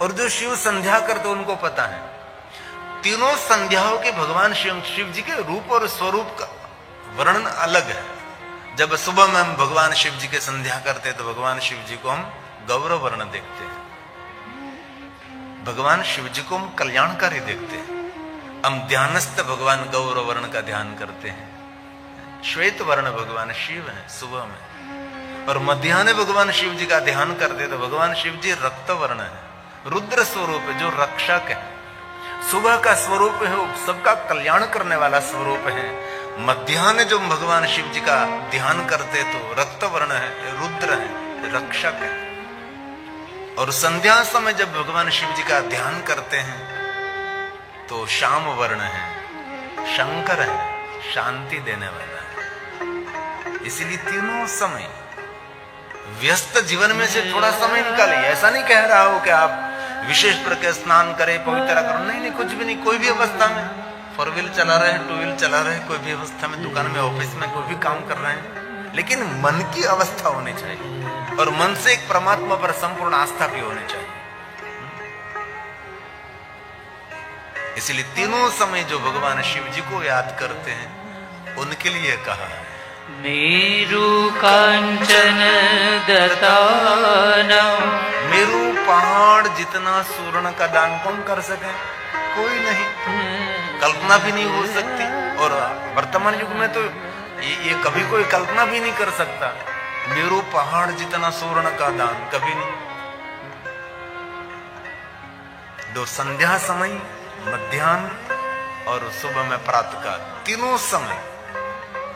और जो शिव संध्या करते उनको पता है तीनों संध्याओं के भगवान शिव जी के रूप और स्वरूप का वर्णन अलग है। जब सुबह में हम भगवान शिव जी के संध्या करते हैं तो भगवान शिव जी को हम गौरव वर्ण देखते हैं, भगवान शिव जी को हम कल्याणकारी देखते हैं। हम ध्यानस्थ भगवान गौरव वर्ण का ध्यान करते हैं। श्वेत वर्ण भगवान शिव है सुबह में, और मध्याह्न भगवान शिव जी का ध्यान करते तो भगवान शिव जी रक्त वर्ण है, रुद्र स्वरूप है जो रक्षक है। सुबह का स्वरूप है वो सबका कल्याण करने वाला स्वरूप है। मध्याह्न जो भगवान शिव जी का ध्यान करते तो रक्त वर्ण है, रुद्र है, रक्षक है। और संध्या समय जब भगवान शिव जी का ध्यान करते हैं तो श्याम वर्ण है, शंकर है, शांति देने वाला है। इसलिए तीनों समय व्यस्त जीवन में से थोड़ा समय निकालिए। ऐसा नहीं कह रहा हो कि आप विशेष प्रकार स्नान करें, पवित्र करो, नहीं, कुछ भी नहीं। कोई भी अवस्था में, 4 व्हील चला रहे हैं, 2 व्हील चला रहे हैं, कोई भी अवस्था में, दुकान में, ऑफिस में, कोई भी काम कर रहे हैं, लेकिन मन की अवस्था होनी चाहिए और मन से एक परमात्मा पर संपूर्ण आस्था भी होनी चाहिए। इसलिए तीनों समय जो भगवान शिव जी को याद करते हैं उनके लिए कहा है मेरु कांचन दतानम। मेरु पहाड़ जितना स्वर्ण का दान कौन कर सके? कोई नहीं, कल्पना भी नहीं हो सकती। और वर्तमान युग में तो ये कभी कोई कल्पना भी नहीं कर सकता। मेरु पहाड़ जितना स्वर्ण का दान कभी नहीं। दो संध्या समय, मध्याह्न और सुबह में प्रातःकाल, तीनों समय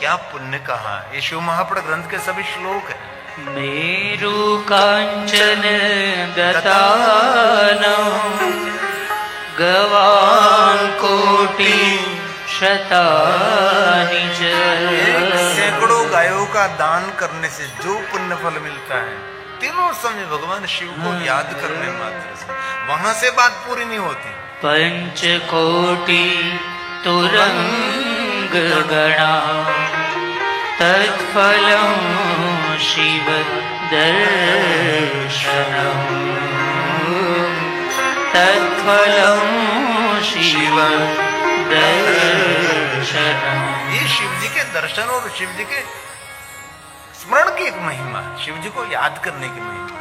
क्या पुण्य कहा। ये शिव महापुराण ग्रंथ के सभी श्लोक है। मेरु कांचन दतानम गवां कोटि शतानि च। सैकड़ों गायों का दान करने से जो पुण्य फल मिलता है, तीनों समय भगवान शिव को याद करने मात्र से, वहां से बात पूरी नहीं होती। 5 कोटि तुरंग गणा तत्फलं शिव दर्शनम। तत्फलं शिव दर्शनम। ये शिव जी के दर्शन और शिव जी के स्मरण की एक महिमा, शिव जी को याद करने की महिमा।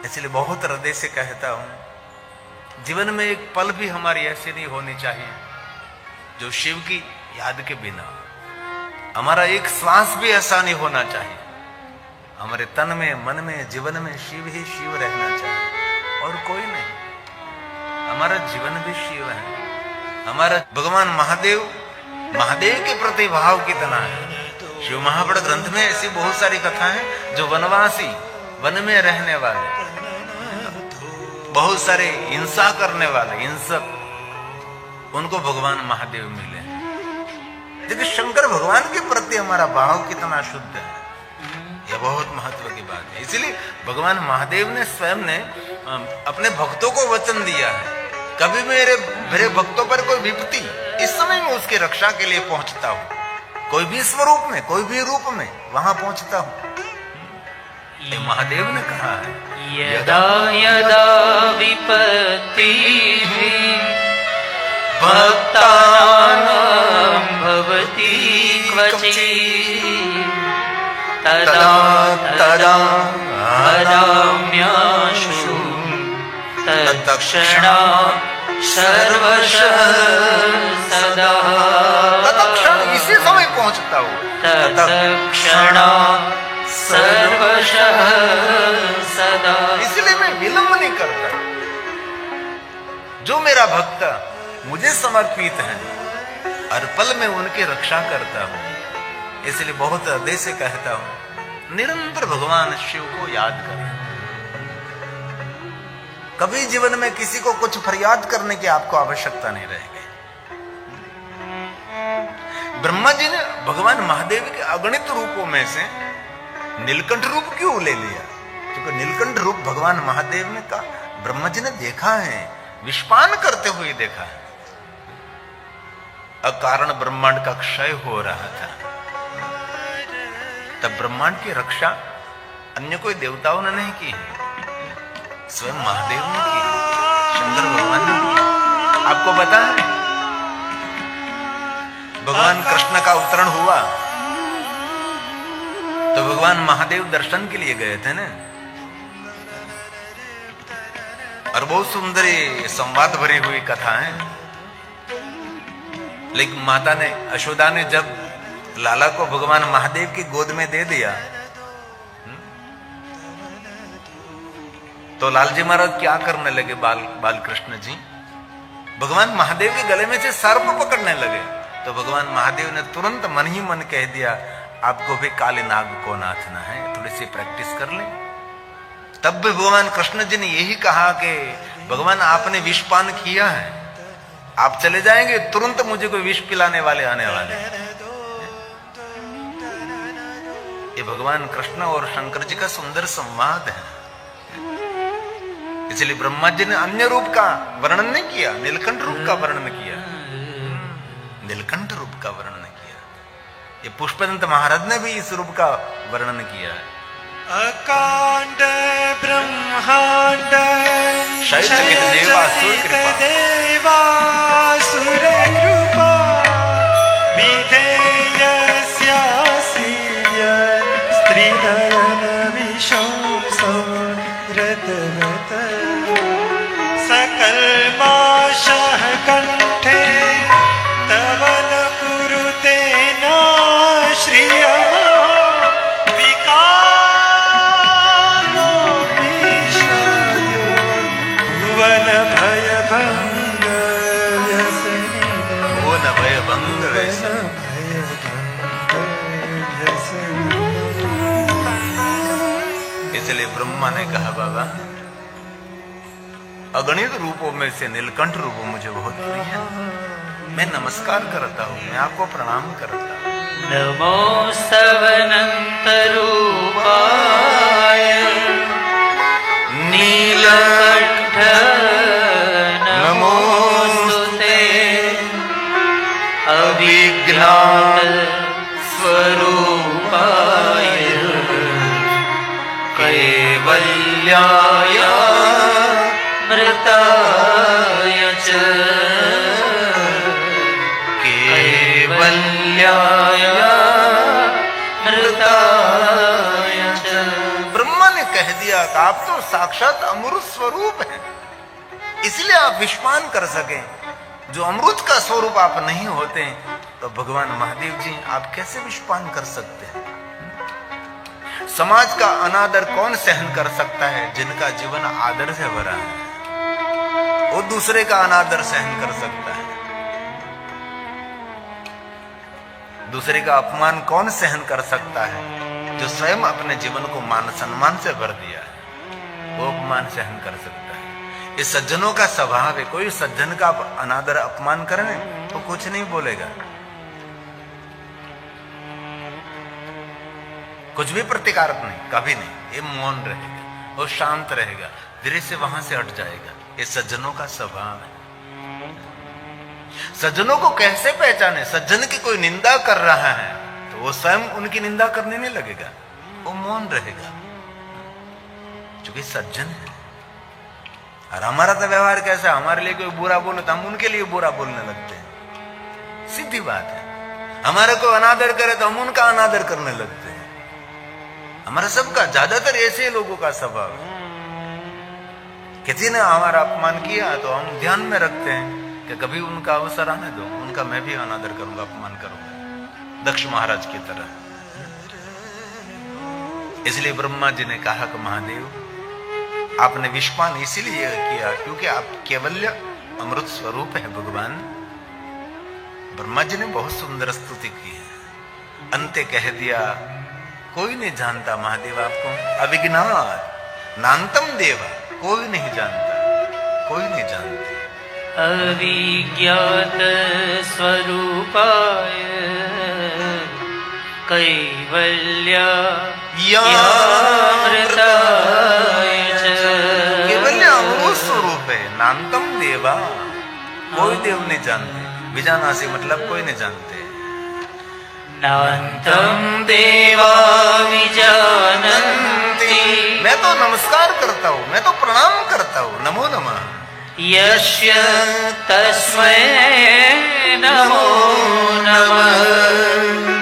इसलिए बहुत हृदय से कहता हूं, जीवन में एक पल भी हमारी ऐसी नहीं होनी चाहिए जो शिव की याद के बिना। हमारा एक श्वास भी ऐसा नहीं होना चाहिए। हमारे तन में, मन में, जीवन में शिव ही शिव रहना चाहिए और कोई नहीं। हमारा जीवन भी शिव है। हमारा भगवान महादेव के प्रति भाव कितना है। शिव महापुराण ग्रंथ में ऐसी बहुत सारी कथा है जो वनवासी, वन में रहने वाले, बहुत सारे हिंसा करने वाले हिंसक, उनको भगवान महादेव मिले। देखिए शंकर भगवान के प्रति हमारा भाव कितना शुद्ध है, यह बहुत महत्व की बात है। इसलिए भगवान महादेव ने स्वयं ने अपने भक्तों को वचन दिया है, कभी मेरे भक्तों पर कोई विपत्ति, इस समय मैं उसकी रक्षा के लिए पहुंचता हूं। कोई भी स्वरूप में, कोई भी रूप में वहां पहुंचता हूं। ये महादेव ने कहा है, यदा यदा विपत्तिः भक्तानां भवति क्वचित् तदा तदा हराम्याशु तत्क्षणात् सर्वशः सदा। तत्क्षण इसी समय पहुंचता हूं। तत्क्षणात् सर्वशः सदा। इसलिए मैं विलंब नहीं करता। जो मेरा भक्त मुझे समर्पित है, हर पल में उनकी रक्षा करता हूं। इसलिए बहुत हृदय से कहता हूं, निरंतर भगवान शिव को याद करें। कभी जीवन में किसी को कुछ फरियाद करने की आपको आवश्यकता नहीं रहेगी। ब्रह्मा जी ने भगवान महादेव के अगणित रूपों में से नीलकंठ रूप क्यों ले लिया? क्योंकि नीलकंठ रूप भगवान महादेव ने कहा, ब्रह्मा जी ने देखा है, विषपान करते हुए देखा है। अकारण ब्रह्मांड का क्षय हो रहा था, तब ब्रह्मांड की रक्षा अन्य कोई देवताओं ने नहीं की है, स्वयं महादेव ने की, शंकर भगवान ने की। आपको पता है भगवान कृष्ण का अवतरण हुआ तो भगवान महादेव दर्शन के लिए गए थे ना, और बहुत सुंदर संवाद भरी हुई कथा है। लेकिन माता ने यशोदा ने जब लाला को भगवान महादेव की गोद में दे दिया तो लालजी महाराज क्या करने लगे, बाल कृष्ण जी भगवान महादेव के गले में से सर्प पकड़ने लगे। तो भगवान महादेव ने तुरंत मन ही मन कह दिया, आपको भी काले नाग को नाचना है, थोड़ी सी प्रैक्टिस कर लें। तब भी भगवान कृष्ण जी ने यही कहा कि भगवान आपने विषपान किया है, आप चले जाएंगे तुरंत मुझे कोई विष पिलाने वाले आने वाले। ये भगवान कृष्ण और शंकर जी का सुंदर संवाद है। इसलिए ब्रह्मा जी ने अन्य रूप का वर्णन नहीं किया, नीलकंठ रूप का वर्णन किया, नीलकंठ रूप का वर्णन किया। ये पुष्पदंत महाराज ने भी इस रूप का वर्णन किया है। अकांड ब्रह्मांड शैलचकित देवासुर कृपा विधेयस्यास्य स्त्रीनयन विशंसो रतरत सकल्माशः कंठे तवन कुरुते नाश्रियः इसलिए ब्रह्मा ने कहा, बाबा अगणित रूपों में से नीलकंठ रूप मुझे बहुत प्रिय है, मैं नमस्कार करता हूँ, मैं आपको प्रणाम करता हूँ। नमो सवनंत रूपाय नीलकंठ नमोस्तुते अविज्ञात स्वरूपाय कैवल्याय मृताय च कैवल्याय मृताय च। ब्रह्मा ने कह दिया कि आप तो साक्षात अमृत स्वरूप हैं, इसलिए आप विषपान कर सके। जो अमृत का स्वरूप आप नहीं होते तो भगवान महादेव जी आप कैसे विषपान कर सकते हैं? समाज का अनादर कौन सहन कर सकता है? जिनका जीवन आदर से भरा है वो दूसरे का अनादर सहन कर सकता है। दूसरे का अपमान कौन सहन कर सकता है? जो स्वयं अपने जीवन को मान सम्मान से भर दिया है वो अपमान सहन कर सकता है। ये सज्जनों का स्वभाव है, कोई सज्जन का अनादर अपमान करे तो कुछ नहीं बोलेगा, कुछ भी प्रतिकारक नहीं, कभी नहीं, ये मौन रहेगा, वो शांत रहेगा, धीरे से वहां से हट जाएगा। ये सज्जनों का स्वभाव है। सज्जनों को कैसे पहचाने? सज्जन की कोई निंदा कर रहा है तो वो स्वयं उनकी निंदा करने नहीं लगेगा, वो मौन रहेगा, क्योंकि सज्जन है। और हमारा तो व्यवहार कैसा, हमारे लिए कोई बुरा बोले तो हम उनके लिए बुरा बोलने लगते हैं, सीधी बात है। हमारे को अनादर करे तो हम उनका अनादर करने लगते हैं। हमारा सबका, ज्यादातर ऐसे लोगों का स्वभाव है। किसी ने हमारा अपमान किया तो हम ध्यान में रखते हैं कि कभी उनका अवसर आने दो, उनका मैं भी अनादर करूंगा, अपमान करूंगा, दक्ष महाराज की तरह। इसलिए ब्रह्मा जी ने कहा कि महादेव आपने विषपान इसीलिए किया क्योंकि आप केवल्य अमृत स्वरूप है भगवान। ब्रह्मा जी ने बहुत सुंदर स्तुति की है। अंते कह दिया, कोई नहीं जानता महादेव आपको, अविज्ञात नान्तम देवा, कोई नहीं जानता, कोई नहीं जानता। अविज्ञात स्वरूपाय कैवल्यामृताय च। केवल्य अमृत स्वरूप है, नान्तम देवा, कोई देव नहीं जानते। विजाना से मतलब कोई नहीं जानते। नान्तं देवा विजानन्ति मैं तो नमस्कार करता हूं, मैं तो प्रणाम करता हूं। नमो नमः। यस्य तस्मै नमो नमः।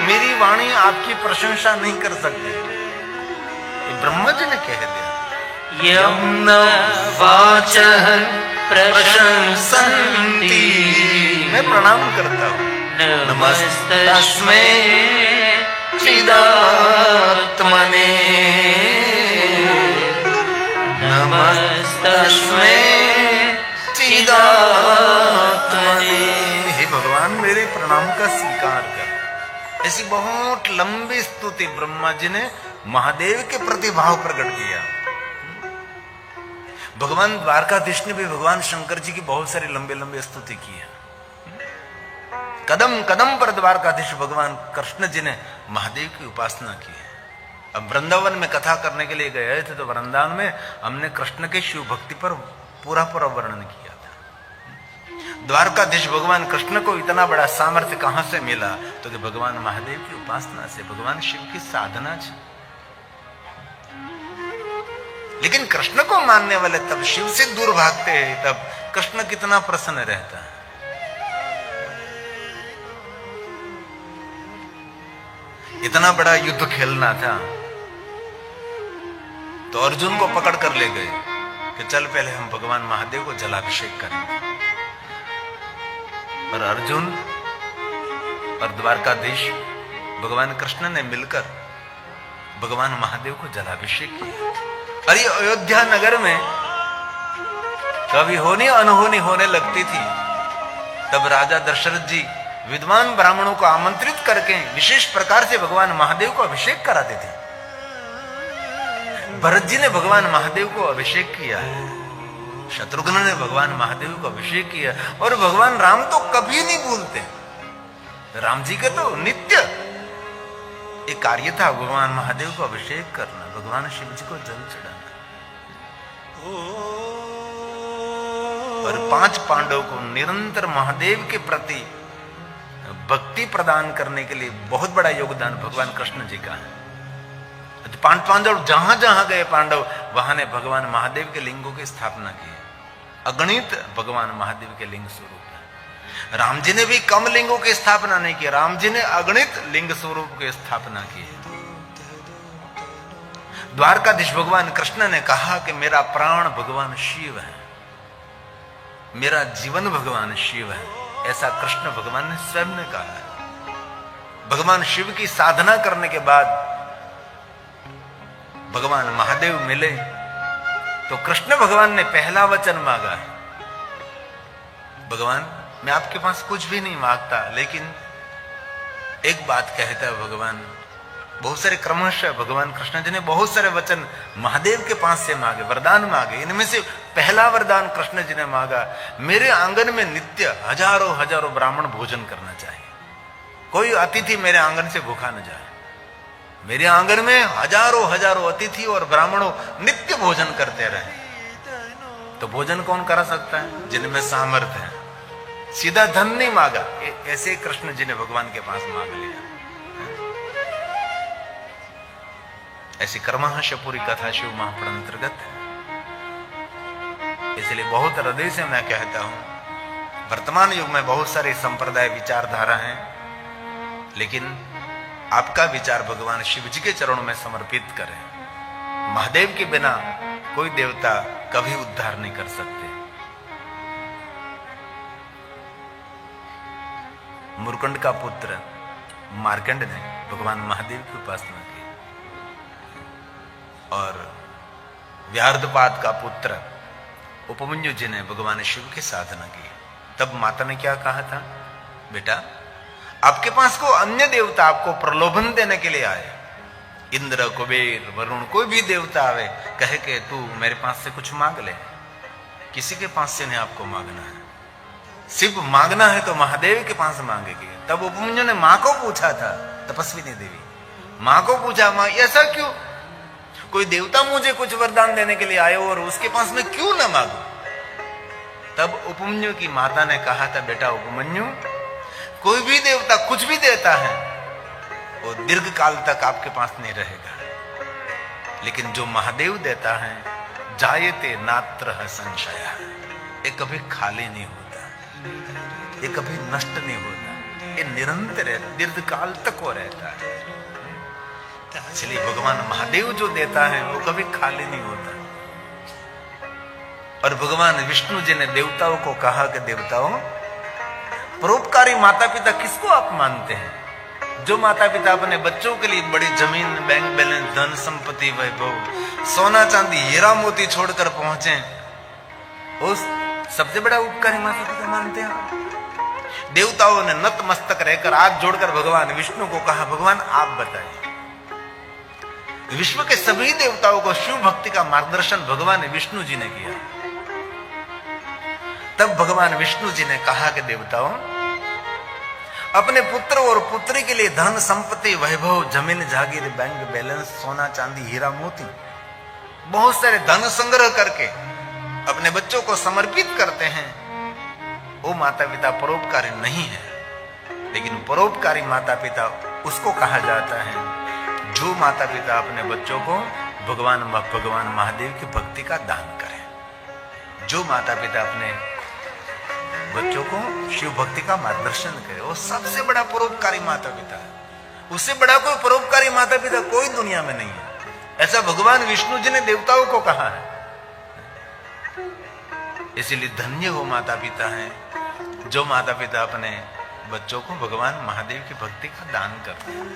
मेरी वाणी आपकी प्रशंसा नहीं कर सकती, ये ब्रह्मा जी ने कह दिया। यं न वाचः प्रशंसन्ति, मैं प्रणाम करता हूं। नमस्तस्मै चिदात्मने, नमस्तस्मै चिदात्मने। हे भगवान, मेरे प्रणाम का स्वीकार कर। ऐसी बहुत लंबी स्तुति ब्रह्मा जी ने महादेव के प्रति भाव प्रकट किया। भगवान द्वारकाधीश ने भी भगवान शंकर जी की बहुत सारी लंबे लंबे स्तुति की है। कदम कदम पर द्वारकाधीश भगवान कृष्ण जी ने महादेव की उपासना की है। अब वृंदावन में कथा करने के लिए गए थे तो वृंदावन में हमने कृष्ण के शिव भक्ति पर पूरा पूरा वर्णन किया था। द्वारकाधीश भगवान कृष्ण को इतना बड़ा सामर्थ्य कहां से मिला? तो कि भगवान महादेव की उपासना से, भगवान शिव की साधना से। लेकिन कृष्ण को मानने वाले तब शिव से दूर भागते हैं, तब कृष्ण कितना प्रसन्न रहता है। इतना बड़ा युद्ध खेलना था तो अर्जुन को पकड़ कर ले गए कि चल पहले हम भगवान महादेव को जलाभिषेक करें। और अर्जुन और द्वारकाधीश भगवान कृष्ण ने मिलकर भगवान महादेव को जलाभिषेक किया। और ये अयोध्या नगर में कभी होनी अनहोनी होने लगती थी, तब राजा दशरथ जी विद्वान ब्राह्मणों को आमंत्रित करके विशेष प्रकार से भगवान महादेव को अभिषेक कराते थे। भरत जी ने भगवान महादेव को अभिषेक किया है, शत्रुघ्न ने भगवान महादेव को अभिषेक किया, और भगवान राम तो कभी नहीं भूलते। राम जी का तो नित्य एक कार्य था भगवान महादेव को अभिषेक करना, भगवान शिव जी को जल चढ़ाना। और 5 पांडवों को निरंतर महादेव के प्रति भक्ति प्रदान करने के लिए बहुत बड़ा योगदान भगवान कृष्ण जी का है। पांडव जहां जहां गए पांडव वहां ने भगवान महादेव के लिंगों की स्थापना की। अगणित भगवान महादेव के लिंग स्वरूप है। राम जी ने भी कम लिंगों की स्थापना नहीं की, राम जी ने अगणित लिंग स्वरूप की स्थापना की है। द्वारकाधीश भगवान कृष्ण ने कहा कि मेरा प्राण भगवान शिव है, मेरा जीवन भगवान शिव है, ऐसा कृष्ण भगवान ने स्वयं ने कहा है। भगवान शिव की साधना करने के बाद भगवान महादेव मिले तो कृष्ण भगवान ने पहला वचन मांगा, भगवान मैं आपके पास कुछ भी नहीं मांगता, लेकिन एक बात कहता है भगवान। बहुत सारे क्रमशः भगवान कृष्ण जी ने बहुत सारे वचन महादेव के पास से मांगे, वरदान मांगे। इनमें से पहला वरदान कृष्ण जी ने मांगा, मेरे आंगन में नित्य हजारों हजारों ब्राह्मण भोजन करना चाहिए, कोई अतिथि मेरे आंगन से भूखा न जाए। मेरे आंगन में हजारों हजारों अतिथि और ब्राह्मणों नित्य भोजन करते रहे। तो भोजन कौन करा सकता है? जिनमें सामर्थ्य है। सीधा धन नहीं मांगा, ऐसे कृष्ण जी ने भगवान के पास मांग लिया। ऐसी कर्मश पूरी कथा शिव महापुराण अंतर्गत है। इसलिए बहुत हृदय से मैं कहता हूं, वर्तमान युग में बहुत सारे संप्रदाय विचारधारा हैं, लेकिन आपका विचार भगवान शिव जी के चरणों में समर्पित करें। महादेव के बिना कोई देवता कभी उद्धार नहीं कर सकते। मुरकंड का पुत्र मार्कंड ने भगवान महादेव की उपासना की, और व्यार्धपात का पुत्र उपमन्यु जी ने भगवान शिव की साधना की। तब माता ने क्या कहा था, बेटा आपके पास को अन्य देवता आपको प्रलोभन देने के लिए आए, इंद्र कुबेर वरुण कोई भी देवता आवे कहे कि तू मेरे पास से कुछ मांग ले, किसी के पास से नहीं आपको मांगना है, सिर्फ मांगना है तो महादेव के पास मांगेगी। तब उपमन्यु ने मां को पूछा था, तपस्विनी देवी मां को पूछा, मां ऐसा क्यों, कोई देवता मुझे कुछ वरदान देने के लिए आए और उसके पास में क्यों ना मांगू। तब उपमन्यु की माता ने कहा था, बेटा उपमन्यु कोई भी देवता कुछ भी देता है वो दीर्घ काल तक आपके पास नहीं रहेगा, लेकिन जो महादेव देता है, जायते नात्र संशय, ये कभी खाली नहीं होता, ये कभी नष्ट नहीं होता, ये निरंतर है, दीर्घ काल तक वो रहता है। इसलिए भगवान महादेव जो देता है वो कभी खाली नहीं होता। और भगवान विष्णु जी ने देवताओं को कहा कि देवताओं, परोपकारी माता पिता किसको आप मानते हैं? जो माता पिता अपने बच्चों के लिए बड़ी जमीन, बैंक बैलेंस, धन संपत्ति, वैभव, सोना चांदी, हीरा मोती छोड़कर पहुंचे, उस सबसे बड़ा उपकारी माता पिता मानते हैं। देवताओं ने नतमस्तक रहकर हाथ जोड़कर भगवान विष्णु को कहा, भगवान आप बताइए। विश्व के सभी देवताओं को शिव भक्ति का मार्गदर्शन भगवान विष्णु जी ने किया। तब भगवान विष्णु जी ने कहा कि देवताओं, अपने पुत्र और पुत्री के लिए धन संपत्ति, वैभव, जमीन जागीर, बैंक बैलेंस, सोना चांदी, हीरा मोती, बहुत सारे धन संग्रह करके अपने बच्चों को समर्पित करते हैं, वो माता पिता परोपकारी नहीं है। लेकिन परोपकारी माता पिता उसको कहा जाता है जो माता पिता अपने बच्चों को भगवान महादेव की भक्ति का दान करें, जो माता पिता अपने बच्चों को शिव भक्ति का मार्गदर्शन करे, वो सबसे बड़ा परोपकारी माता पिता है। उससे बड़ा कोई परोपकारी माता पिता कोई दुनिया में नहीं है। ऐसा भगवान विष्णु जी ने देवताओं को कहा है। इसलिए धन्य वो माता पिता हैं जो माता पिता अपने बच्चों को भगवान महादेव की भक्ति का दान करते हैं,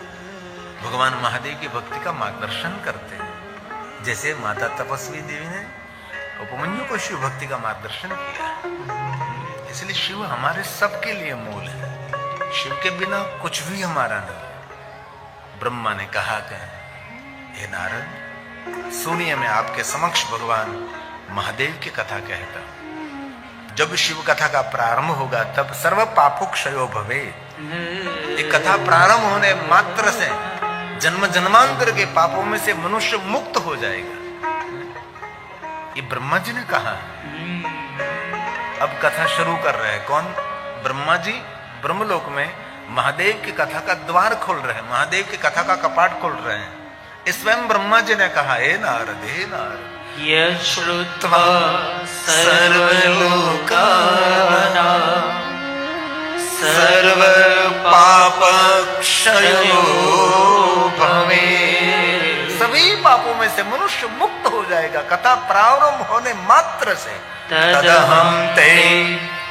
भगवान महादेव की भक्ति का मार्गदर्शन करते हैं। जैसे माता तपस्वी देवी ने उपमन्यु को शिव भक्ति का मार्गदर्शन किया। इसलिए शिव हमारे सबके लिए मूल है, शिव के बिना कुछ भी हमारा नहीं। ब्रह्मा ने कहा कि हे नारद, सुनिए मैं आपके समक्ष भगवान महादेव की कथा कहता हूं। जब शिव कथा का प्रारंभ होगा तब सर्व पापों क्षयो भवे। ये कथा प्रारंभ होने मात्र से जन्म जन्मांतर के पापों में से मनुष्य मुक्त हो जाएगा। ये ब्रह्मा जी ने कहा। अब कथा शुरू कर रहे हैं कौन? ब्रह्मा जी ब्रह्मलोक में महादेव की कथा का द्वार खोल रहे हैं, महादेव की कथा का कपाट खोल रहे हैं। स्वयं ब्रह्मा जी ने कहा, हे नारद, हे नारद, यश्रुत्वा सर्वलोकानां सर्व पापक्षयो भवेत्। सभी पापों में से मनुष्य मुक्त हो जाएगा कथा प्रारंभ होने मात्र से। तदहं ते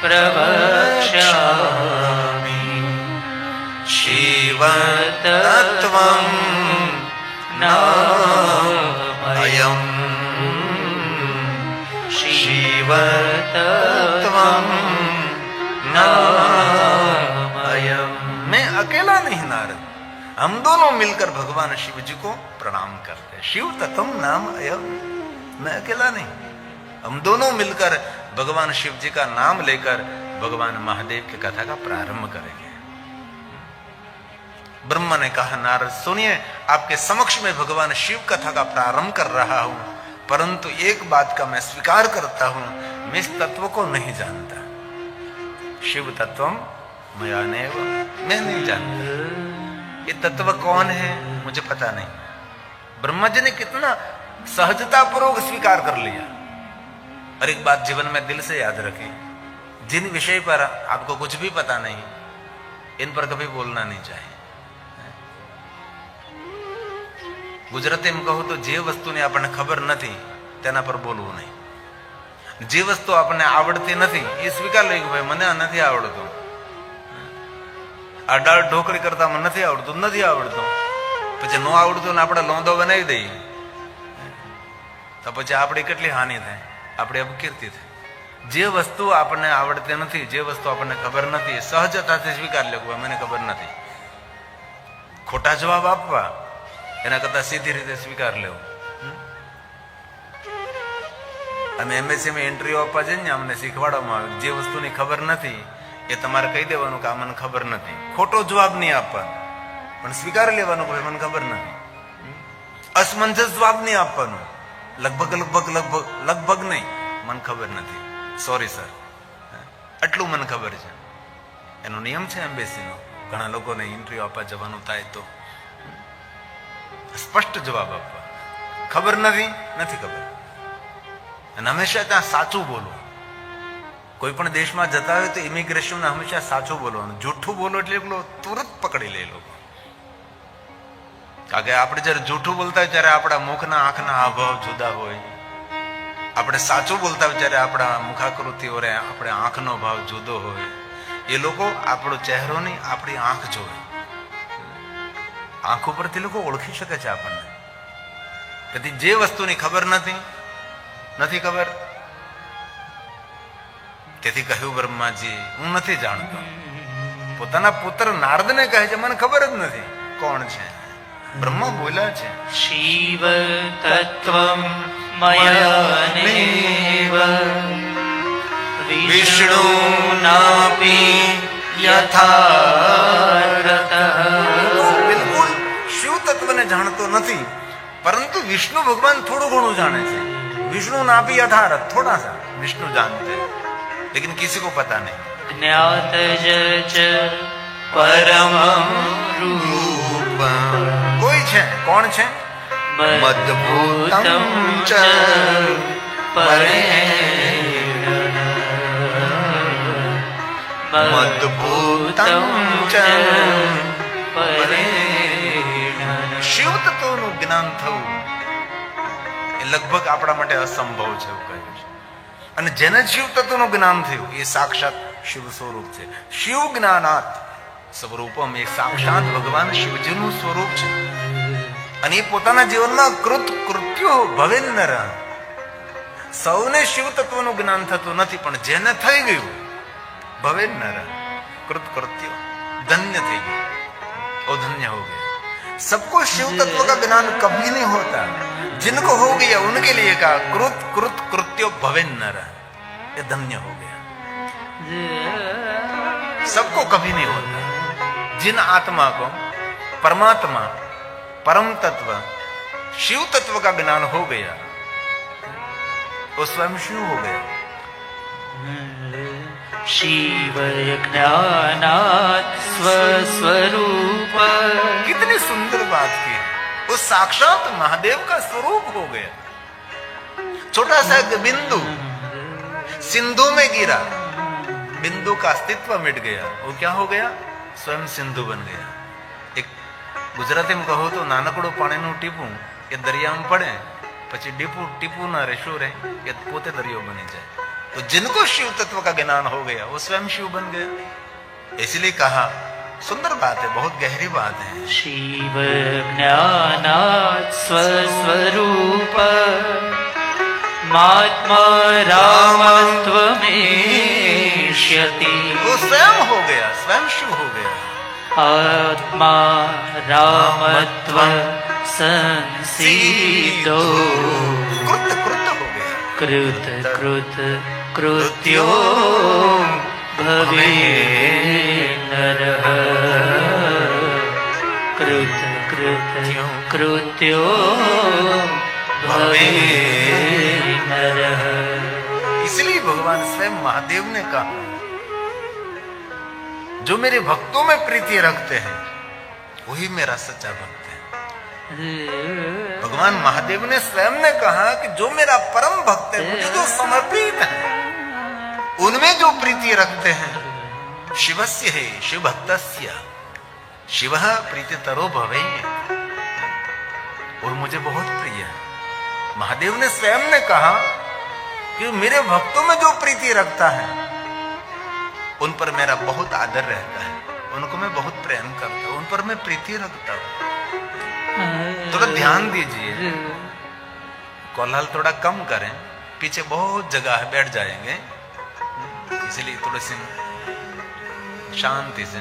प्रवक्ष्यामि शिवतत्त्वं नामयम् शिवतत्त्वं नामयम्। मैं अकेला नहीं नारद, हम दोनों मिलकर भगवान शिव जी को प्रणाम करते हैं। शिव तत्वम नाम अयम, मैं अकेला नहीं, हम दोनों मिलकर भगवान शिव जी का नाम लेकर भगवान महादेव की कथा का प्रारंभ करेंगे। ब्रह्मा ने कहा, नारद सुनिए, आपके समक्ष में भगवान शिव कथा का प्रारंभ कर रहा हूं, परंतु एक बात का मैं स्वीकार करता हूं, मैं इस तत्व को नहीं जानता। शिव तत्वम मया नैव, मैं नहीं जानता ये तत्व कौन है, मुझे पता नहीं। ब्रह्मा जी ने कितना सहजता पूर्वक स्वीकार कर लिया। और एक बात जीवन में दिल से याद रखें, जिन विषय पर आपको कुछ भी पता नहीं, इन पर कभी बोलना नहीं चाहिए। गुजराती में કહું તો જે વસ્તુની આપણને ખબર નથી તેના પર બોલવું નહીં। જે વસ્તુ આપણને આવડતી નથી એ સ્વીકાર લઈ, ભાઈ મને આ નથી આવડતું, આ દાળ ઢોકળી કરતા મને નથી આવડતું, નથી આવડતું, પછી નો આવડતું ને આપણે લોંદો બનાવી દઈએ તો પછી આપણી કેટલી હાનિ થાય, આપણી અપકીર્તિ થાય। જે વસ્તુ આપણને આવડતી નથી, જે વસ્તુ આપણને ખબર નથી, સહજતાથી સ્વીકાર લેવું, મને ખબર નથી। ખોટા જવાબ આપવા એના કરતા સીધી રીતે સ્વીકાર લેવો। અમે એમએસસી માં ઇન્ટરવ્યુ આપવા જઈએ ને, અમને શીખવાડવામાં આવે જે વસ્તુની ખબર નથી એ તમારે કહી દેવાનું કે આ મને ખબર નથી। ખોટો જવાબ નહીં આપવાનો, પણ સ્વીકાર લેવાનો કે મને ખબર નથી। અસમંજસ જવાબ નહીં આપવાનો, લગભગ લગભગ લગભગ લગભગ નહીં, મને ખબર નથી, સોરી સર, આટલું મને ખબર છે। એનો નિયમ છે એમ્બેસીનો। ઘણા લોકોને ઇન્ટરવ્યુ આપવા જવાનું થાય તો સ્પષ્ટ જવાબ આપવા, ખબર નથી ખબર. અને હંમેશા ત્યાં સાચું બોલો. કોઈ પણ દેશમાં જતા હોય તો ઇમિગ્રેશનમાં હંમેશા સાચું બોલવાનું. જૂઠું બોલો એટલે પેલો તુરંત પકડી લે લોકો. કારણ કે આપણે જયારે જૂઠું બોલતા હોય ત્યારે આપણા મુખના આંખના હાવભાવ જુદા હોય. આપણે સાચું બોલતા હોય ત્યારે આપણા મુખાકૃતિઓ રે આપણે આંખનો ભાવ જુદો હોય. એ લોકો આપણો ચહેરો નહીં આપણી આંખ જોવે. આંખ ઉપરથી લોકો ઓળખી શકે છે આપણને. તેથી જે વસ્તુની ખબર નથી ખબર, તેથી કહ્યું બ્રહ્માજી હું નથી જાણતો. પોતાના પુત્ર નારદને કહે છે મને ખબર જ નથી કોણ છે. બ્રહ્મા બોલ્યા છે શિવ તત્વમ મયાનેવ વિષ્ણુ નાપી યથારતઃ. બિલકુલ શિવ તત્વને જાણતો નથી, પરંતુ વિષ્ણુ ભગવાન થોડું ઘણું જાણે છે. विष्णु ना भी यथारथ थोड़ा सा विष्णु जानते हैं, लेकिन किसी को पता नहीं. ज्ञात च परम रूप कोई છે કોણ છે? मद्भूतं च परेण मद्भूतं च परेण. શિવ તત્વનું જ્ઞાન થવું એ લગભગ આપણા માટે અસંભવ છે એવું કહ્યું છે. અને જેને શિવ તત્વનું જ્ઞાન થયું એ સાક્ષાત શિવ સ્વરૂપ છે. શિવ જ્ઞાનાત સ્વરૂપમ એ સાક્ષાત ભગવાન શિવજીનું સ્વરૂપ છે. અને એ પોતાના જીવનમાં કૃત્યો ભવેન્નર. સૌને શિવ તત્વનું જ્ઞાન થતું નથી, પણ જેને થઈ ગયું ભવેન્નર કૃત્યો धन्य થઈ ગયું, वो धन्य हो गया. सबको शिव तत्व का ज्ञान कभी नहीं होता. जिनको हो गया उनके लिए कहा कृत्यो भवेन्नर, ये धन्य हो गया. सबको कभी नहीं होता. जिन आत्मा को परमात्मा परम तत्व शिव तत्व का ज्ञान हो गया वो स्वयं शिव हो गया. शिव ज्ञानात् स्वस्वरूप. कितनी सुंदर बात की. वो साक्षात महादेव का स्वरूप हो गया. छोटा सा एक बिंदु सिंधु में गिरा, बिंदु का अस्तित्व मिट गया. वो क्या हो गया? स्वयं सिंधु बन गया. एक गुजराती में कहो तो नानकड़ो पाણીનું ટીપું એ દરિયામાં પડે પછી ટીપું ના રહે શું રહે એ પોતે દરિયો બની જાય. तो जिनको शिव तत्व का ज्ञान हो गया वो स्वयं शिव बन गया. इसलिए कहा सुंदर बात है, बहुत गहरी बात है. शिव ज्ञानात् स्वस्वरूप मात्मा रामत्वमेष्यति. वो स्वयं हो गया, स्वयं शिव हो गया. आत्मा रामत्व संसीदो. कृत हो गया. कृत कृत कृत्यो भवे नरः. कृत कृत कृत्यो भवे नरः. इसलिए भगवान स्वयं महादेव ने कहा जो मेरे भक्तों में प्रीति रखते हैं वही मेरा सच्चा भक्त है. भगवान महादेव ने स्वयं ने कहा कि जो मेरा परम भक्त है, मुझे जो समर्पित है, उनमें जो प्रीति रखते हैं शिवस्य है शिव भक्तस्य शिव प्रीतितरो भवे, और मुझे बहुत प्रिय है. महादेव ने स्वयं ने कहा कि मेरे भक्तों में जो प्रीति रखता है उन पर मेरा बहुत आदर रहता है, उनको मैं बहुत प्रेम करता हूं, उन पर मैं प्रीति रखता हूं. थोड़ा ध्यान दीजिए, कोलाहल थोड़ा कम करें, पीछे बहुत जगह है बैठ जाएंगे, इसलिए थोड़ी सी शांति से.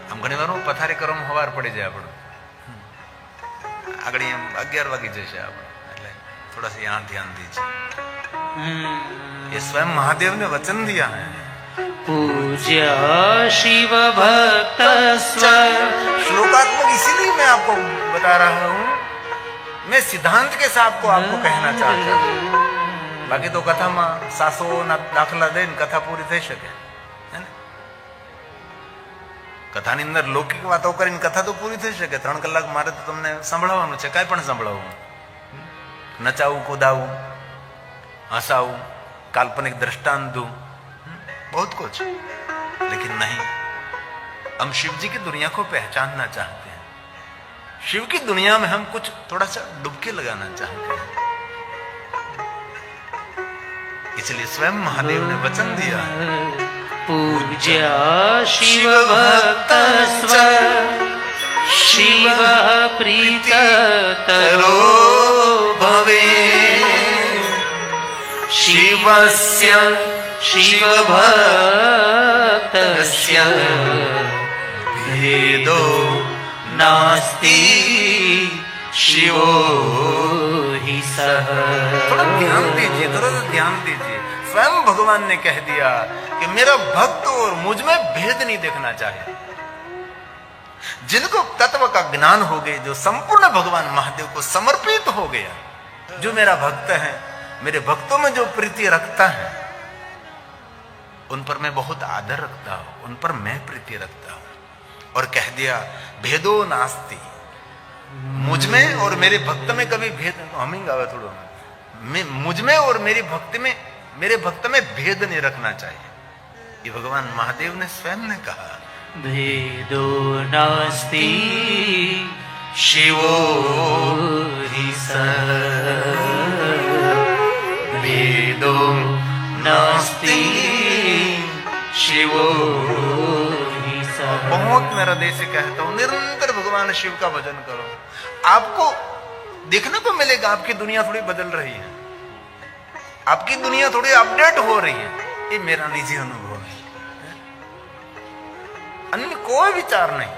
हम घणी વાર પથારી કરવામાં હવાર પડી જાય આપણું આગળ 11 વાગી જશે આપણે, એટલે थोड़ा सा यहाँ ध्यान दीजिए. ये स्वयं महादेव ने वचन दिया है. पूज्य शिव भक्त श्लोकात्मक इसीलिए मैं आपको बता रहा हूं. मैं सिद्धांत के साथ आपको कहना चाहता हूं. बाकी तो कथा में सासो ना दाखला दे कथा पूरी થઈ શકે है ने. કથાની અંદર લૌકિક વાતો કરીને કથા તો પૂરી થઈ શકે. 3 કલાક મારે તો તમને સંભળાવવાનું છે, કાંઈ પણ સંભળાવવું. नचाऊ कुदाऊ, हंसाऊ, काल्पनिक दृष्टांत दूं, बहुत कुछ। लेकिन नहीं, हम शिव जी की दुनिया को पहचानना चाहते हैं। शिव की दुनिया में हम कुछ थोड़ा सा डुबकी लगाना चाहते हैं। इसलिए स्वयं महादेव ने वचन दिया, पूज्य शिव भक्त स्व शिव प्रीततरो भवे शिवस्य शिव भक्तस्य भेदो नास्ति शिवो हि सः। थोड़ा ध्यान दीजिए, थोड़ा सा ध्यान दीजिए। स्वयं भगवान ने कह दिया कि मेरा भक्त और मुझ में भेद नहीं देखना चाहिए। जिनको तत्व का ज्ञान हो गए, जो संपूर्ण भगवान महादेव को समर्पित हो गया, जो मेरा भक्त है, मेरे भक्तों में जो प्रीति रखता है, उन पर मैं बहुत आदर रखता हूं, उन पर मैं प्रीति रखता हूं। और कह दिया भेदो नास्ति, मुझ में और मेरे भक्त में कभी भेद, हम ही गावे थोड़ा, मुझ में और मेरी भक्ति में, मेरे भक्त में भेद नहीं रखना चाहिए। ये भगवान महादेव ने स्वयं ने कहा, भेदो नास्ति शिवो हि सः। भेदो नास्ति शिवो हि सः। बहुत मेरा देश से कहता हूं, निरंतर भगवान शिव का भजन करो। आपको देखने को मिलेगा आपकी दुनिया थोड़ी बदल रही है, आपकी दुनिया थोड़ी अपडेट हो रही है। ये मेरा निजी अनुभव है, अन्य कोई विचार नहीं।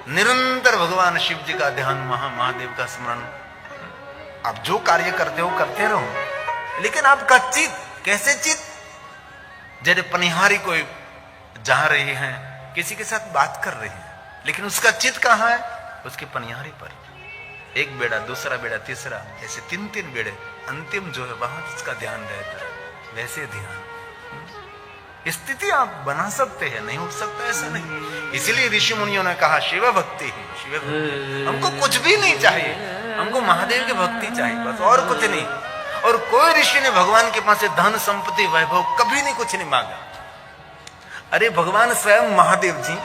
निरंतर भगवान शिव जी का ध्यान, महादेव का स्मरण। आप जो कार्य करते हो करते रहो, लेकिन आपका चित्त कैसे चित्त, जैसे पनिहारी कोई जा रही है, किसी के साथ बात कर रही है, लेकिन उसका चित्त कहां है, उसकी पनिहारी पर। एक बेड़ा, दूसरा बेड़ा, तीसरा, ऐसे तीन तीन बेड़े, अंतिम जो है वहां उसका ध्यान रहता है। वैसे ध्यान स्थिति आप बना सकते हैं, नहीं हो सकता ऐसा नहीं। इसीलिए ऋषि मुनियों ने कहा शिव भक्ति ही, शिव भक्ति। हमको कुछ भी नहीं चाहिए, हमको महादेव की भक्ति चाहिए बस, और कुछ नहीं। और कोई ऋषि ने भगवान के पास से धन संपत्ति वैभव कभी नहीं, कुछ नहीं मांगा। अरे भगवान स्वयं महादेव जी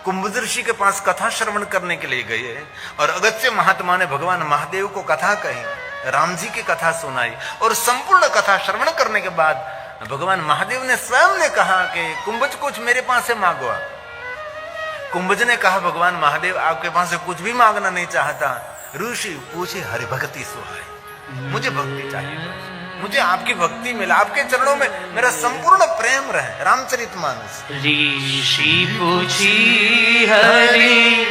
कुंभ ऋषि के पास कथा श्रवण करने के लिए गए, और अगस्त्य महात्मा ने भगवान महादेव को कथा कही, राम जी की कथा सुनाई, और संपूर्ण कथा श्रवण करने के बाद भगवान महादेव ने स्वयं ने कहा कि कुंभज कुछ मेरे पास से मांगो। कुंभज ने कहा भगवान महादेव आपके पास से कुछ भी मांगना नहीं चाहता, ऋषि पूछे हरि भक्ति सुहाय, मुझे भक्ति चाहिए, मुझे आपकी भक्ति मिला, आपके चरणों में मेरा संपूर्ण प्रेम रहे। रामचरितमानस। ऋषि पूछी हरि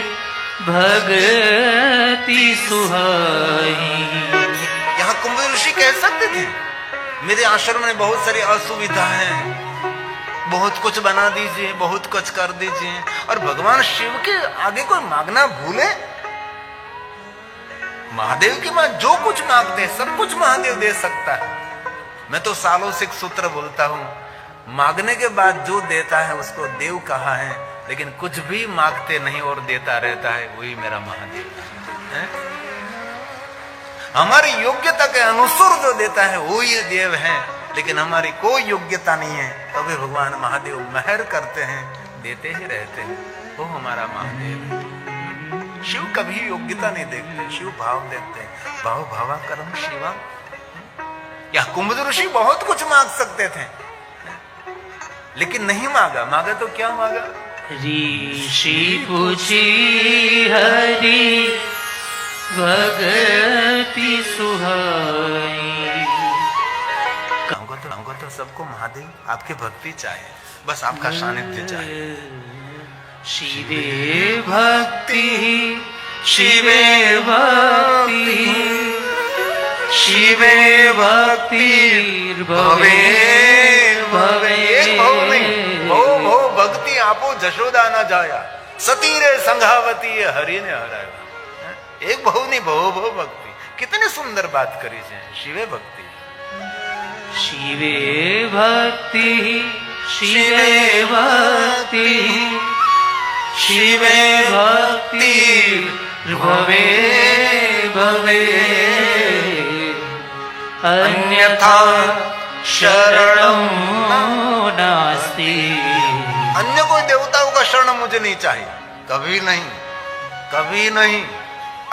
भक्ति सुहाई। यहाँ कुंभ ऋषि कह सकते थे मेरे आश्रम में बहुत सारी असुविधा है, बहुत कुछ बना दीजिए, बहुत कुछ कर दीजिए, और भगवान शिव के आगे कोई मांगना भूले। महादेव की मां जो कुछ मांगते हैं सब कुछ महादेव दे सकता है। मैं तो सालों से एक सूत्र बोलता हूं, मांगने के बाद जो देता है उसको देव कहा है, लेकिन कुछ भी मांगते नहीं और देता रहता है वही मेरा महादेव है। हमारी योग्यता के अनुसार जो देता है वो ही देव है, लेकिन हमारी कोई योग्यता नहीं है, तभी भगवान महादेव मेहर करते हैं, देते ही रहते हैं, वो हमारा महादेव है। शिव कभी योग्यता नहीं देखते, शिव भाव देखते हैं। भाव भावा कर्म शिवा। या कुंभ ऋषि बहुत कुछ मांग सकते थे, लेकिन नहीं मांगा। मांगा तो क्या मांगा? ऋषि पूछी हरि भक्ति सुहाई। हमको तो सबको महादेव आपकी भक्ति चाहिए, बस आपका सानिध्य चाहिए। शिवे भक्ति शिवे भक्ति शिवे भक्ति भवे भवे। एक भव नहीं, भव भव भक्ति आपो जशोदा न जाया, सतीरे संघावती हरि ने हराया। एक भव नहीं, भव भव भक्ति। कितनी सुंदर बात करी है। शिवे भक्ति शिवे भक्ति शिवे भक्ति शिवे भक्ति भवे भवेत् अन्यथा शरणं नास्ति। अन्य कोई देवताओं का शरण मुझे नहीं चाहिए, कभी नहीं, कभी नहीं।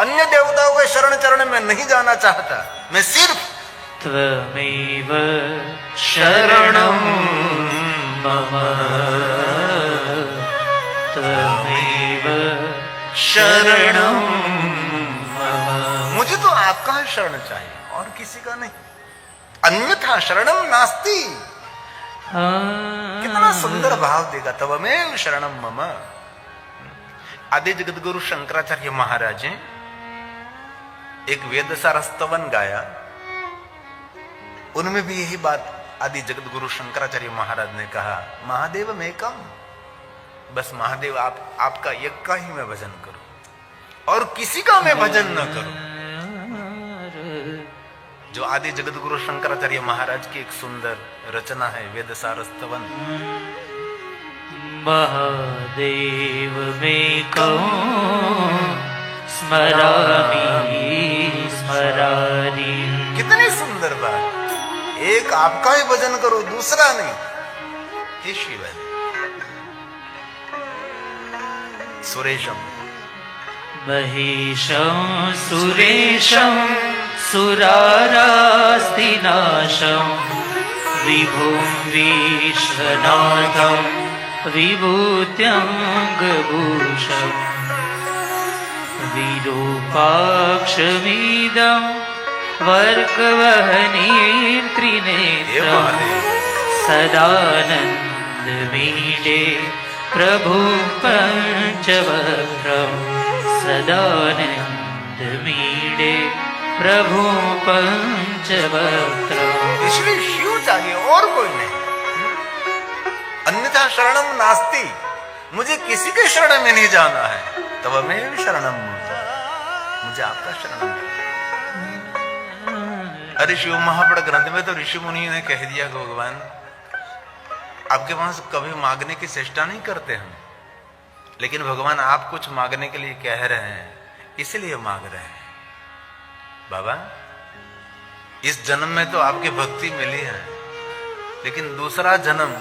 अन्य देवताओं के शरण चरण में नहीं जाना चाहता, मैं सिर्फ त्वमेव शरणं मम, त्वमेव शरणं मम। मुझे तो आपका ही शरण चाहिए और किसी का नहीं। अन्यथा शरणम नास्ति। कितना सुंदर भाव देगा, तवमेव शरणम मम। आदि जगत गुरु शंकराचार्य महाराज हैं, एक वेदसार स्तवन गाया, उनमें भी यही बात आदि जगत गुरु शंकराचार्य महाराज ने कहा, महादेव में कम, बस महादेव आपका एक का ही मैं भजन करूं और किसी का मैं भजन न करूं। जो आदि जगत गुरु शंकराचार्य महाराज की एक सुंदर रचना है वेदसार स्तवन। महादेव में कौन स्मरामि स्मरामि। कितनी सुंदर बात, एक आपका ही भजन करो, दूसरा नहीं। हे शिव सुरेशम महेशं सुरेशं सुरारास्तिनाशं विभुं विश्वनाथं विभूत्यङ्गभूषं विरूपाक्षमिदं वर्कवहनीर्त्रिनेत्रं सदानन्दमीडे प्रभु पंचवक्त्रं, सदानन्दमीडे प्रभु पंचवक्त्रम्। इसलिए शिव चाहिए और कोई नहीं। अन्यथा शरणम नास्ति, मुझे किसी के शरण में नहीं जाना है, तब मैं शरणम, मुझे आपका शरण। अरे शिव महापड़ ग्रंथ में तो ऋषि मुनि ने कह दिया कि भगवान आपके पास कभी मांगने की चेष्टा नहीं करते हम, लेकिन भगवान आप कुछ मांगने के लिए कह रहे हैं, इसलिए मांग रहे हैं। बाबा इस जन्म में तो आपकी भक्ति मिली है, लेकिन दूसरा जन्म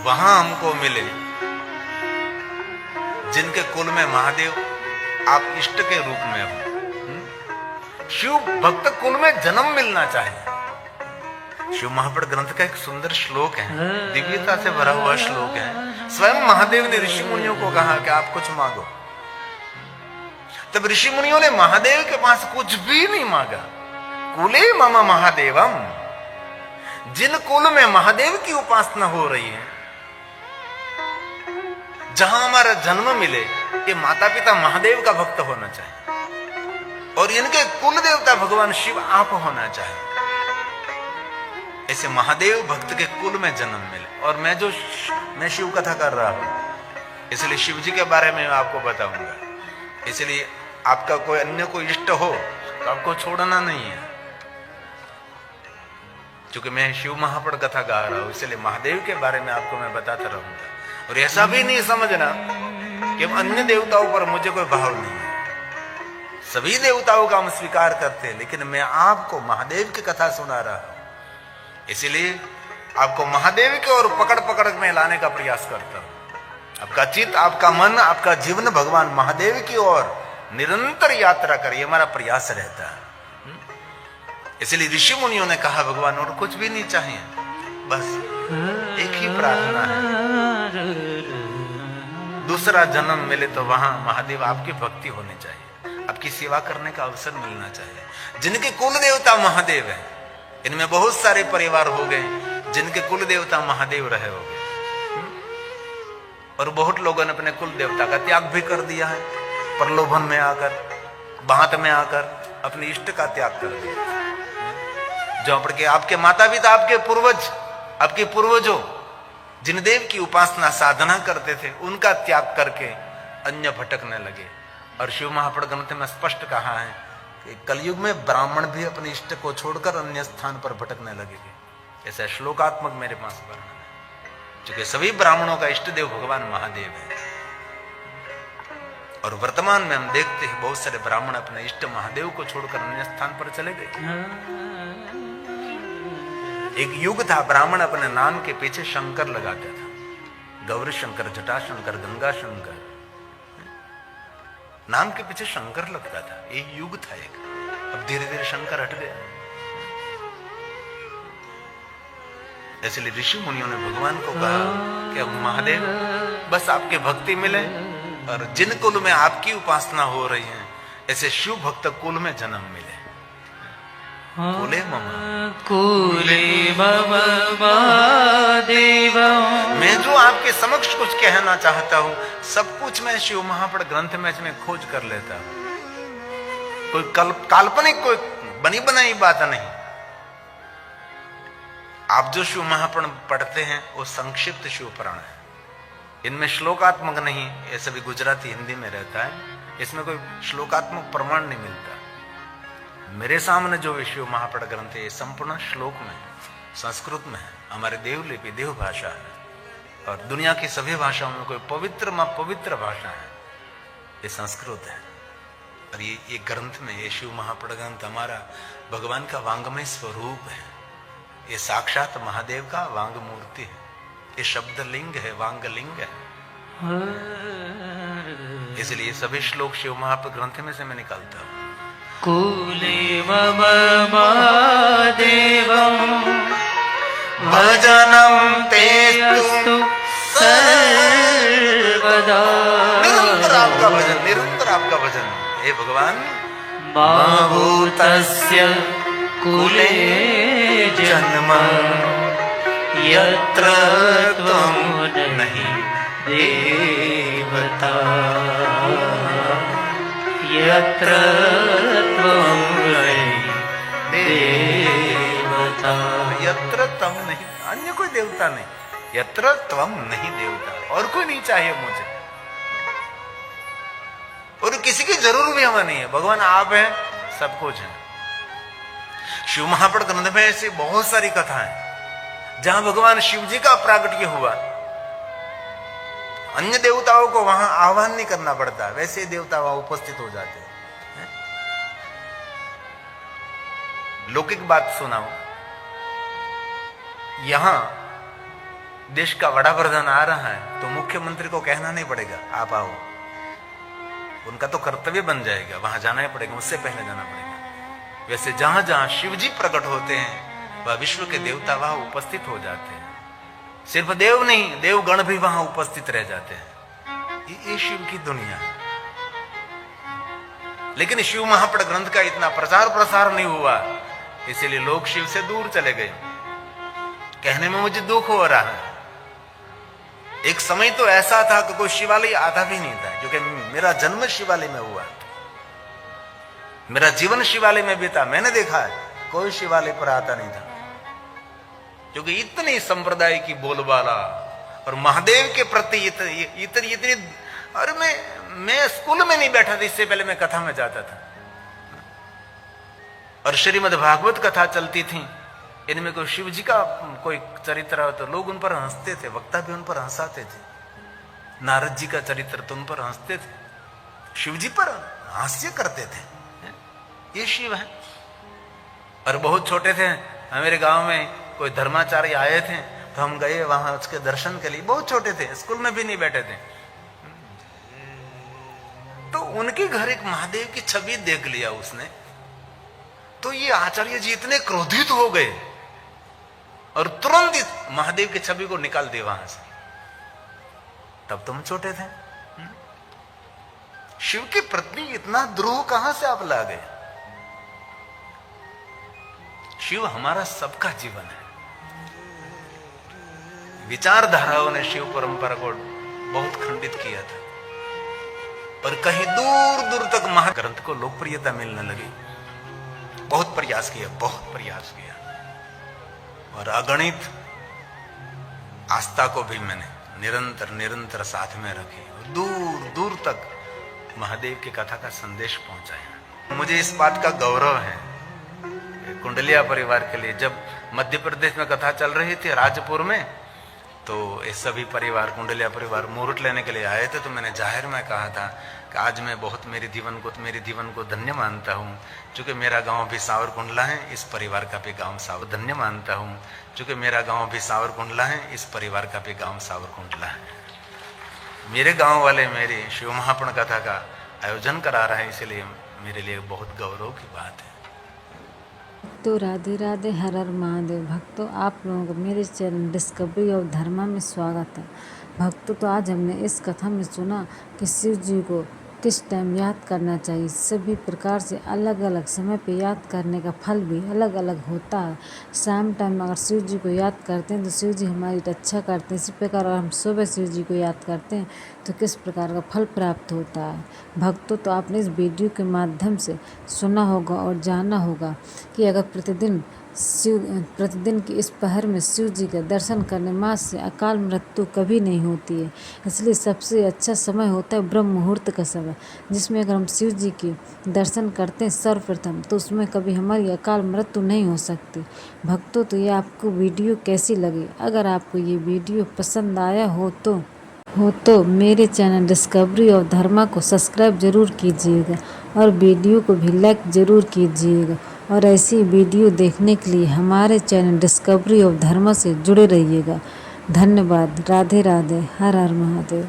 वहां हमको मिले जिनके कुल में महादेव आप इष्ट के रूप में हो। शिव भक्त कुल में जन्म मिलना चाहिए। शिव महापड़ ग्रंथ का एक सुंदर श्लोक है, दिव्यता से भरा हुआ श्लोक है। स्वयं महादेव ने ऋषि मुनियों को कहा कि आप कुछ मांगो, तब ऋषि मुनियों ने महादेव के पास कुछ भी नहीं मांगा। कुले मम महादेवम, जिन कुल में महादेव की उपासना हो रही है, जहां हमारा जन्म मिले, ये माता पिता महादेव का भक्त होना चाहिए और इनके कुल देवता भगवान शिव आप होना चाहिए। ऐसे महादेव भक्त के कुल में जन्म मिले। और मैं शिव कथा कर रहा हूं, इसलिए शिव जी के बारे में आपको बताऊंगा। इसलिए आपका कोई अन्य कोई इष्ट हो तो आपको छोड़ना नहीं है, क्योंकि मैं शिव महापड़ कथा गा रहा हूं, इसलिए महादेव के बारे में आपको मैं बताता रहूंगा। और ऐसा भी नहीं समझना कि अन्य देवताओं पर मुझे कोई भाव नहीं है, सभी देवताओं का हम स्वीकार करते हैं, लेकिन मैं आपको महादेव की कथा सुना रहा हूं, इसलिए आपको महादेव की ओर पकड़ पकड़ में लाने का प्रयास करता हूं। आपका चित्त, आपका मन, आपका जीवन भगवान महादेव की ओर निरंतर यात्रा करे, हमारा प्रयास रहता है। इसलिए ऋषि मुनियों ने कहा भगवान और कुछ भी नहीं चाहिए, बस एक ही प्रार्थना है, दूसरा जन्म मिले तो वहां महादेव आपकी भक्ति होनी चाहिए, आपकी सेवा करने का अवसर मिलना चाहिए। जिनके कुल देवता महादेव है, इनमें बहुत सारे परिवार हो गए जिनके कुल देवता महादेव रहे हो गए, और बहुत लोगों ने अपने कुल देवता का त्याग भी कर दिया है, प्रलोभन में आकर, बात में आकर अपने इष्ट का त्याग कर दिया। जो के आपके माता पिता, आपके पूर्वज, आपके पूर्वजों जिन देव की उपासना साधना करते थे, उनका त्याग करके अन्य भटकने लगे। और शिव महापड़ ग्रंथ में स्पष्ट कहा है कि कलयुग में ब्राह्मण भी अपने इष्ट को छोड़कर अन्य स्थान पर भटकने लगेंगे। ऐसा श्लोकात्मक मेरे पास वर्णन है, क्योंकि सभी ब्राह्मणों का इष्ट देव भगवान महादेव है। और वर्तमान में हम देखते हैं बहुत सारे ब्राह्मण अपने इष्ट महादेव को छोड़कर अन्य स्थान पर चले गए। एक युग था, ब्राह्मण अपने नाम के पीछे शंकर लगाते था, गौरी शंकर, जटा शंकर, गंगा शंकर, नाम के पीछे शंकर लगता था। एक युग था एक। अब धीरे धीरे शंकर हट गए। इसलिए ऋषि मुनियों ने भगवान को कहा कि अब महादेव बस आपकी भक्ति मिले और जिन कुल में आपकी उपासना हो रही है ऐसे शिव भक्त कुल में जन्म मिले। कुले मम महादेव। मैं जो आपके समक्ष कुछ कहना चाहता हूं सब कुछ मैं शिव महापड़ ग्रंथ में खोज कर लेता हूं। कोई काल्पनिक कोई बनी बनाई बात नहीं। आप जो शिव महापुराण पढ़ते हैं वो संक्षिप्त शिव पुराण है, इनमें श्लोकात्मक नहीं। ये सभी गुजराती हिंदी में रहता है, इसमें कोई श्लोकात्मक प्रमाण नहीं मिलता। मेरे सामने जो शिव महापुराण ग्रंथ है ये संपूर्ण श्लोक में संस्कृत में है, हमारे देवलिपि देव भाषा है और दुनिया की सभी भाषाओं में कोई पवित्र भाषा है ये संस्कृत है। और ये ग्रंथ में ये शिव महापुराण ग्रंथ हमारा भगवान का वांगमय स्वरूप है। ये साक्षात महादेव का वांग मूर्ति है। ये शब्द लिंग है, वांग लिंग है। इसलिए सभी श्लोक शिव महापुराण ग्रंथ में से मैं निकालता हूं। कुले मम महादेवं भजनम तेस्तु सर्वदा। निरंतर आपका भजन, निरंतर आपका भजन। हे भगवान, माभूतस्य कुले जन्म यत्र त्वं नहीं देवता, यत्र त्वं नहीं देवता। यत्र तम नहीं, अन्य कोई देवता नहीं। यत्र त्वम नहीं देवता, और कोई नहीं चाहिए मुझे, और किसी की जरूर भी हमें नहीं है। भगवान आप हैं, सब कुछ है। शिव महापुराण ग्रंथ में ऐसी बहुत सारी कथाएं जहां भगवान शिव जी का प्रागट्य हुआ। अन्य देवताओं को वहां आह्वान नहीं करना पड़ता, वैसे देवता वहां उपस्थित हो जाते हैं। लौकिक बात सुनाओ, यहां देश का बड़ा प्रधान आ रहा है तो मुख्यमंत्री को कहना नहीं पड़ेगा आप आओ, उनका तो कर्तव्य बन जाएगा, वहां जाना ही पड़ेगा, उससे पहले जाना पड़ेगा। वैसे जहां जहां शिव जी प्रकट होते हैं वह विश्व के देवता वहां उपस्थित हो जाते हैं। सिर्फ देव नहीं, देवगण भी वहां उपस्थित रह जाते हैं। ये शिव की दुनिया। लेकिन शिव महापुराण ग्रंथ का इतना प्रचार प्रसार नहीं हुआ, इसीलिए लोग शिव से दूर चले गए। कहने में मुझे दुख हो रहा है। एक समय तो ऐसा था कि कोई शिवालय आता भी नहीं था, क्योंकि मेरा जन्म शिवालय में हुआ, मेरा जीवन शिवालय में बीता। मैंने देखा है कोई शिवालय पर आता नहीं था, क्योंकि इतनी संप्रदाय की बोलबाला और महादेव के प्रति इतनी। अरे मैं स्कूल में नहीं बैठा था, इससे पहले मैं कथा में जाता था और श्रीमद् भागवत कथा चलती थी। इनमें कोई शिव जी का कोई चरित्र हो तो लोग उन पर हंसते थे, वक्ता भी उन पर हंसाते थे। नारद जी का चरित्र तो उन पर हंसते थे, शिव जी पर हास्य करते थे। ये शिव है। और बहुत छोटे थे, हमारे गांव में कोई धर्माचार्य आए थे तो हम गए वहां उसके दर्शन के लिए। बहुत छोटे थे, स्कूल में भी नहीं बैठे थे, तो उनके घर एक महादेव की छवि देख लिया उसने। तो ये आचार्य जी इतने क्रोधित हो गए और तुरंत महादेव की छवि को निकाल दिया वहां से। तब तुम छोटे थे। शिव के प्रति इतना द्रोह कहां से आप ला गए? शिव हमारा सबका जीवन है। विचारधाराओं ने शिव परंपरा को बहुत खंडित किया था, पर कहीं दूर दूर तक महाग्रंथ को लोकप्रियता मिलने लगी। बहुत प्रयास किया, बहुत प्रयास किया, और अगणित आस्था को भी मैंने निरंतर साथ में रखी और दूर दूर तक महादेव की कथा का संदेश पहुंचाया। मुझे इस बात का गौरव है कुंडलिया परिवार के लिए। जब मध्य प्रदेश में कथा चल रही थी राजपुर में, तो ये सभी परिवार कुंडलिया परिवार मुहूर्त लेने के लिए आए थे। तो मैंने जाहिर में कहा था कि आज मैं बहुत मेरे जीवन को धन्य मानता हूँ। चूँकि मेरा गांव भी सावरकुंडला है, इस परिवार का भी गांव धन्य मानता हूँ। चूँकि मेरा गांव भी सावरकुंडला है, इस परिवार का भी गांव सावरकुंडला है। मेरे गांव वाले मेरे शिव महापुण कथा का आयोजन करा रहे हैं, इसलिए मेरे लिए बहुत गौरव की बात है। तो राधे राधे, हर हर महादेव। भक्तों, आप लोगों को मेरे चैनल डिस्कवरी ऑफ धर्मा में स्वागत है। भक्तों, तो आज हमने इस कथा में सुना कि शिव जी को किस टाइम याद करना चाहिए। सभी प्रकार से अलग अलग समय पे याद करने का फल भी अलग अलग होता है। शाम टाइम अगर शिव जी को याद करते हैं तो शिव जी हमारी रक्षा करते हैं। इसी प्रकार अगर हम सुबह शिव जी को याद करते हैं तो किस प्रकार का फल प्राप्त होता है। भक्तों, तो आपने इस वीडियो के माध्यम से सुना होगा और जाना होगा कि अगर प्रतिदिन की इस पहर में शिव जी का दर्शन करने मात्र से अकाल मृत्यु कभी नहीं होती है। इसलिए सबसे अच्छा समय होता है ब्रह्म मुहूर्त का समय, जिसमें अगर हम शिव जी के दर्शन करते हैं सर्वप्रथम तो उसमें कभी हमारी अकाल मृत्यु नहीं हो सकती। भक्तों, तो ये आपको वीडियो कैसी लगी? अगर आपको ये वीडियो पसंद आया हो तो मेरे चैनल डिस्कवरी ऑफ धर्मा को सब्सक्राइब जरूर कीजिएगा और वीडियो को भी लाइक जरूर कीजिएगा। और ऐसी वीडियो देखने के लिए हमारे चैनल डिस्कवरी ऑफ धर्मा से जुड़े रहिएगा। धन्यवाद। राधे राधे, हर हर महादेव।